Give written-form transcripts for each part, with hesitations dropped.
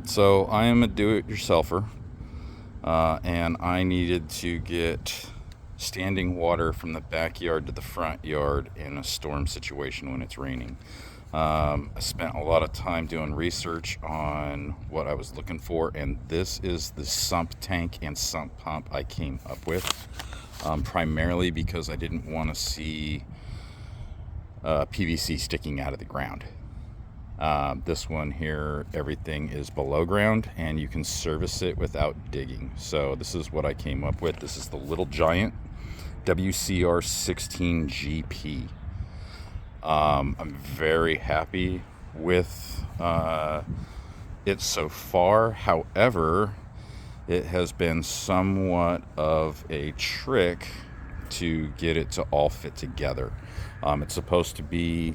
So I am a do-it-yourselfer, and I needed to get standing water from the backyard to the front yard in a storm situation when it's raining. I spent a lot of time doing research on what I was looking for, and this is the sump tank and sump pump I came up with, primarily because I didn't want to see PVC sticking out of the ground. This one here, everything is below ground and you can service it without digging. So this is what I came up with. This is the Little Giant WCR-9SP. I'm very happy with it so far. However, it has been somewhat of a trick to get it to all fit together. It's supposed to be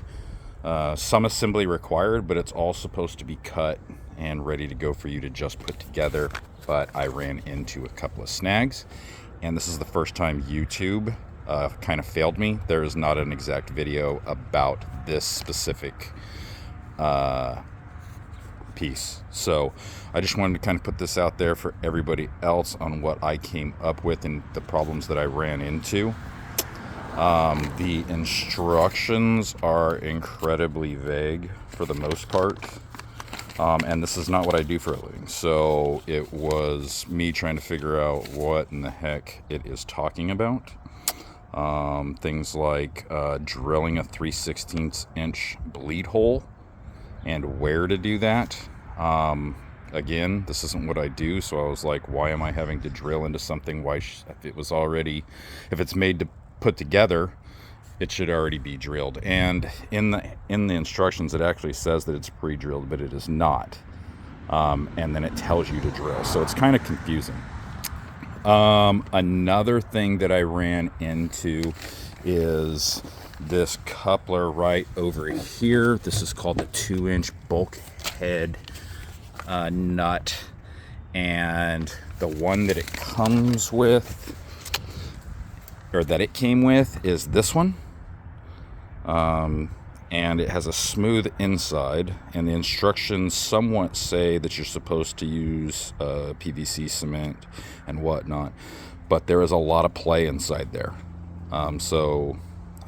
some assembly required, but it's all supposed to be cut and ready to go for you to just put together. But I ran into a couple of snags, and this is the first time YouTube kind of failed me. There is not an exact video about this specific piece, so I just wanted to kind of put this out there for everybody else on what I came up with and the problems that I ran into. The instructions are incredibly vague for the most part, and this is not what I do for a living, so it was me trying to figure out what in the heck it is talking about. Things like drilling a 3/16 inch bleed hole and where to do that. Again, this isn't what I do, so I was like, why am I having to drill into something? If it's made to put together, it should already be drilled. And in the instructions, it actually says that it's pre-drilled, but it is not. And then it tells you to drill, so it's kind of confusing. Another thing that I ran into is this coupler right over here. This is called the 2-inch bulkhead nut, and the one that it comes with, or that it came with, is this one, and it has a smooth inside, and the instructions somewhat say that you're supposed to use PVC cement and whatnot, but there is a lot of play inside there. So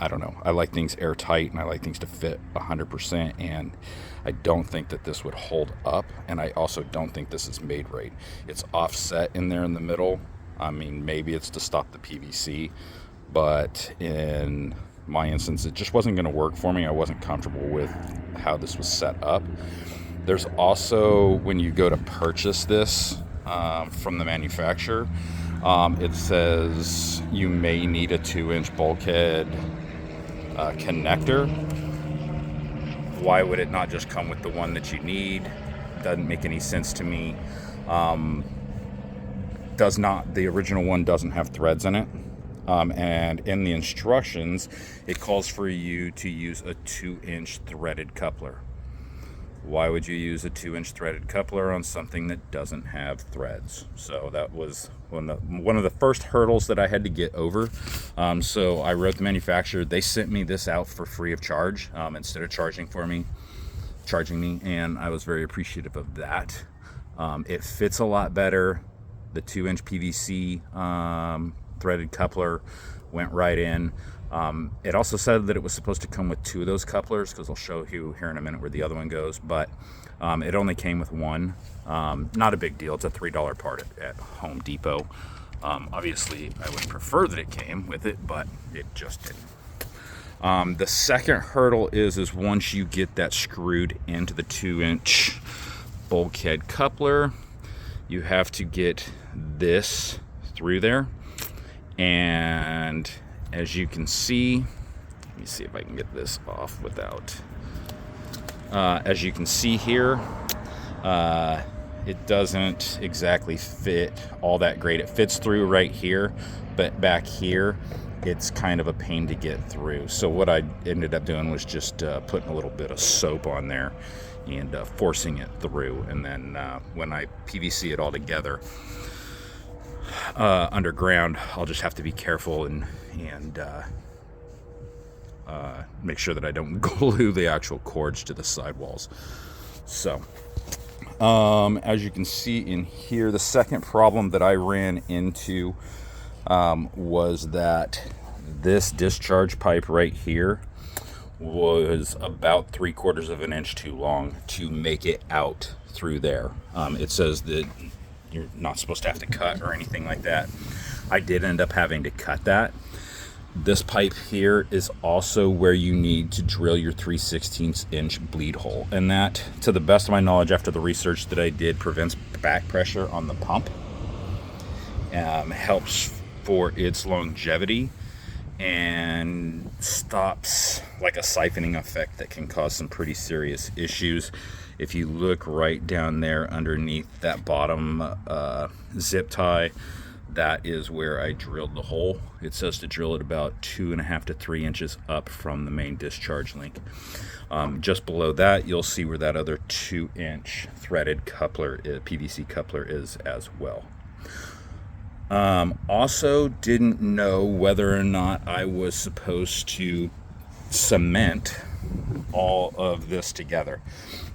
I don't know, I like things airtight and I like things to fit 100%, and I don't think that this would hold up, and I also don't think this is made right. It's offset in there in the middle. I mean, maybe it's to stop the PVC, but in my instance, it just wasn't going to work for me. I wasn't comfortable with how this was set up. There's also, when you go to purchase this from the manufacturer, it says you may need a 2-inch bulkhead connector. Why would it not just come with the one that you need? Doesn't make any sense to me. The original one doesn't have threads in it. And in the instructions, it calls for you to use a 2-inch threaded coupler. Why would you use a 2-inch threaded coupler on something that doesn't have threads? So that was one of the first hurdles that I had to get over. So I wrote the manufacturer. They sent me this out for free of charge, instead of charging me, and I was very appreciative of that. It fits a lot better. The 2-inch PVC threaded coupler went right in. It also said that it was supposed to come with 2 of those couplers, because I'll show you here in a minute where the other one goes, but it only came with one. Not a big deal. It's a $3 part at Home Depot. Obviously, I would prefer that it came with it, but it just didn't. The second hurdle is once you get that screwed into the 2-inch bulkhead coupler, you have to get this through there. And as you can see, let me see if I can get this off without, as you can see here, it doesn't exactly fit all that great. It fits through right here, but back here, it's kind of a pain to get through. So what I ended up doing was just putting a little bit of soap on there and forcing it through. And then when I PVC it all together, underground, I'll just have to be careful and make sure that I don't glue the actual cords to the sidewalls. So As you can see in here, the second problem that I ran into was that this discharge pipe right here was about 3/4 of an inch too long to make it out through there. It says that you're not supposed to have to cut or anything like that. I did end up having to cut that. This pipe here is also where you need to drill your 3/16 inch bleed hole. And that, to the best of my knowledge, after the research that I did, prevents back pressure on the pump. Helps for its longevity and stops like a siphoning effect that can cause some pretty serious issues. If you look right down there underneath that bottom zip tie, that is where I drilled the hole. It says to drill it about 2.5 to 3 inches up from the main discharge link. Just below that, you'll see where that other 2-inch threaded coupler, PVC coupler, is as well. Also didn't know whether or not I was supposed to cement all of this together.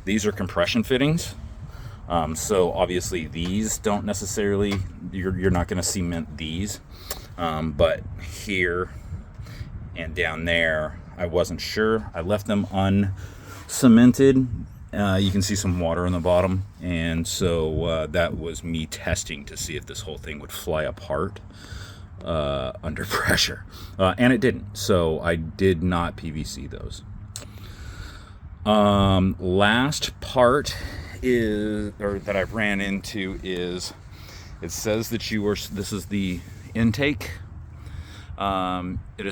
These are compression fittings. So obviously these don't necessarily, you're not going to cement these, but here and down there, I wasn't sure. I left them uncemented. You can see some water on the bottom, and so that was me testing to see if this whole thing would fly apart under pressure, and it didn't. So I did not PVC those. Last part is, or that I've ran into, is it says that this is the intake.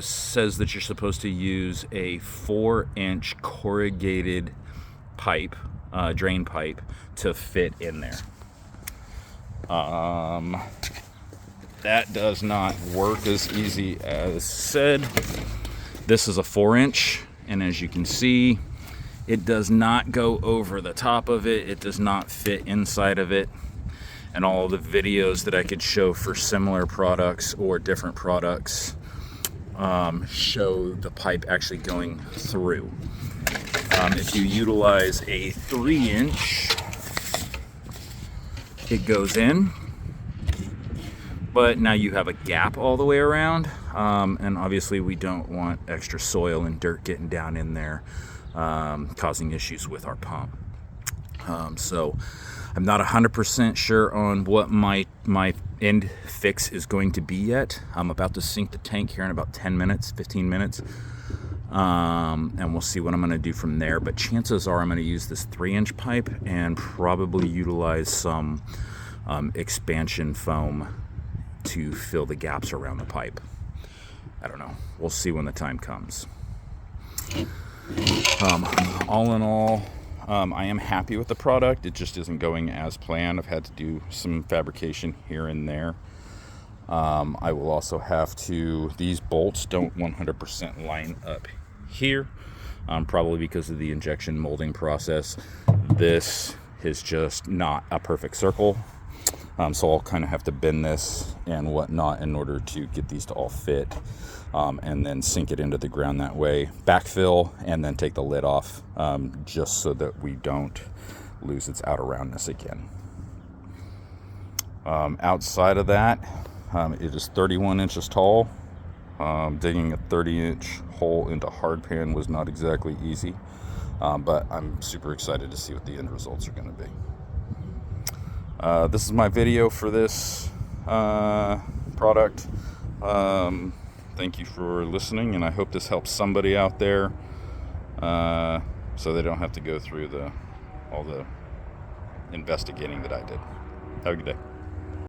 Says that you're supposed to use a 4-inch corrugated pipe, drain pipe, to fit in there. That does not work as easy as said. This is a 4-inch, and as you can see, it does not go over the top of it. It does not fit inside of it. And all the videos that I could show for similar products or different products show the pipe actually going through. If you utilize a 3-inch, it goes in, but now you have a gap all the way around. And obviously we don't want extra soil and dirt getting down in there, causing issues with our pump. So I'm not 100% sure on what my end fix is going to be yet. I'm about to sink the tank here in about 10 minutes, 15 minutes. And we'll see what I'm going to do from there. But chances are I'm going to use this 3-inch pipe and probably utilize some expansion foam to fill the gaps around the pipe. I don't know. We'll see when the time comes. All in all, I am happy with the product. It just isn't going as planned. I've had to do some fabrication here and there. I will also have to, these bolts don't 100% line up here, probably because of the injection molding process. This is just not a perfect circle. So I'll kind of have to bend this and whatnot in order to get these to all fit, and then sink it into the ground that way, backfill, and then take the lid off, just so that we don't lose its outer roundness again. Outside of that, it is 31 inches tall. Digging a 30-inch hole into hardpan was not exactly easy, but I'm super excited to see what the end results are going to be. This is my video for this product. Thank you for listening, and I hope this helps somebody out there, so they don't have to go through all the investigating that I did. Have a good day.